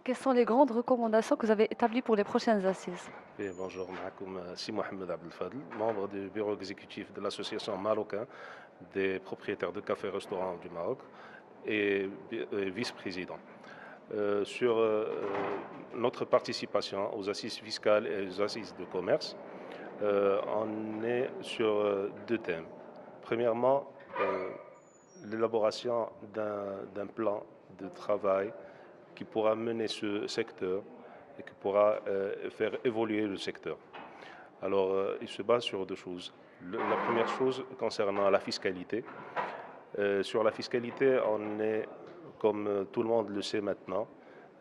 quelles sont les grandes recommandations que vous avez établies pour les prochaines assises? Et bonjour, معكم Si Mohamed Abdelfadel, membre du bureau exécutif de l'association marocain des propriétaires de cafés-restaurants du Maroc et vice-président. Sur notre participation aux assises fiscales et aux assises de commerce, on est sur deux thèmes. Premièrement, l'élaboration d'un plan de travail qui pourra mener ce secteur et qui pourra faire évoluer le secteur. Alors, il se base sur deux choses. La première chose concernant la fiscalité. Sur la fiscalité, on est, comme tout le monde le sait maintenant,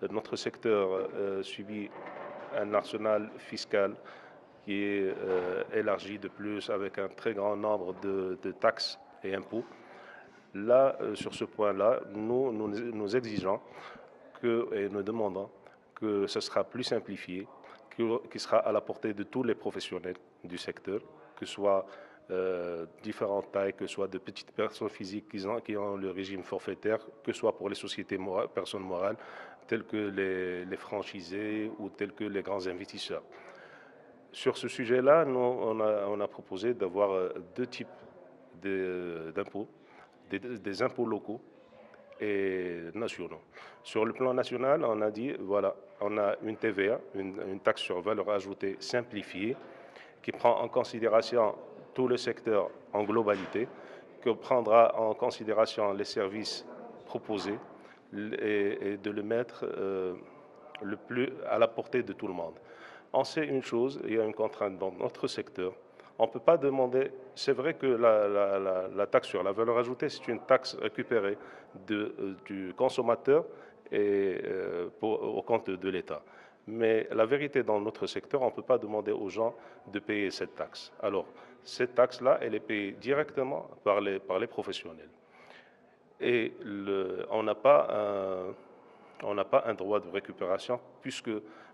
notre secteur subit un arsenal fiscal qui est élargi de plus avec un très grand nombre de taxes et impôts. Là, sur ce point-là, nous exigeons et nous demandons que ce sera plus simplifié, qui sera à la portée de tous les professionnels du secteur, que ce soit différentes tailles, que ce soit de petites personnes physiques qui ont le régime forfaitaire, que ce soit pour les sociétés personnes morales, telles que les franchisés ou tels que les grands investisseurs. Sur ce sujet-là, on a proposé d'avoir deux types d'impôts, des impôts locaux et nationaux. Sur le plan national, on a dit, voilà, on a une TVA, une taxe sur valeur ajoutée simplifiée, qui prend en considération tout le secteur en globalité, qui prendra en considération les services proposés et de le mettre le plus à la portée de tout le monde. On sait une chose, il y a une contrainte dans notre secteur. On ne peut pas demander, c'est vrai que la taxe sur la valeur ajoutée, c'est une taxe récupérée du consommateur et au compte de l'État. Mais la vérité, dans notre secteur, on ne peut pas demander aux gens de payer cette taxe. Alors, cette taxe-là, elle est payée directement par les professionnels. Et on n'a pas un droit de récupération puisque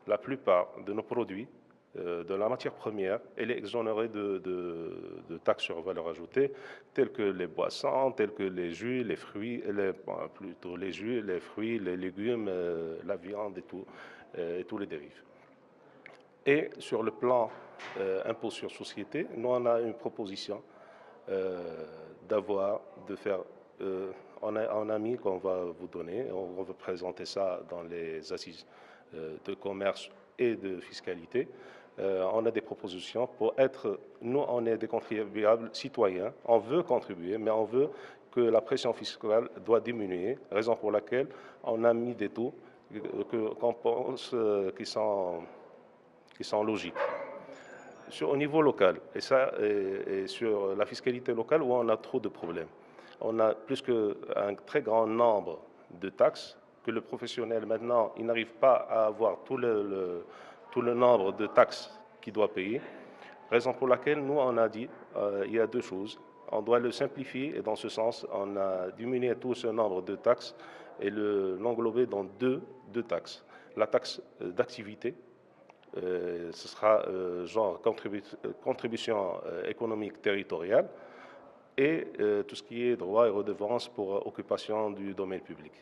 la plupart de nos produits, de la matière première, elle est exonérée de taxes sur valeur ajoutée, telles que les boissons, telles que les jus, les fruits, plutôt les jus, les fruits, les légumes, la viande et tous les dérives. Et sur le plan impôt sur société, nous on a une proposition de faire. On a mis qu'on va vous donner, on va présenter ça dans les assises de commerce et de fiscalité. On a des propositions pour être, nous on est des contribuables citoyens, on veut contribuer, mais on veut que la pression fiscale doit diminuer, raison pour laquelle on a mis des taux qu'on pense qui sont logiques. Au niveau local, et sur la fiscalité locale où on a trop de problèmes. On a plus qu'un très grand nombre de taxes que le professionnel maintenant, il n'arrive pas à avoir tout le nombre de taxes qu'il doit payer. Raison pour laquelle nous, on a dit, il y a deux choses. On doit le simplifier et dans ce sens, on a diminué tout ce nombre de taxes et l'englober dans deux taxes. La taxe d'activité, ce sera genre contribution économique territoriale et tout ce qui est droits et redevances pour occupation du domaine public.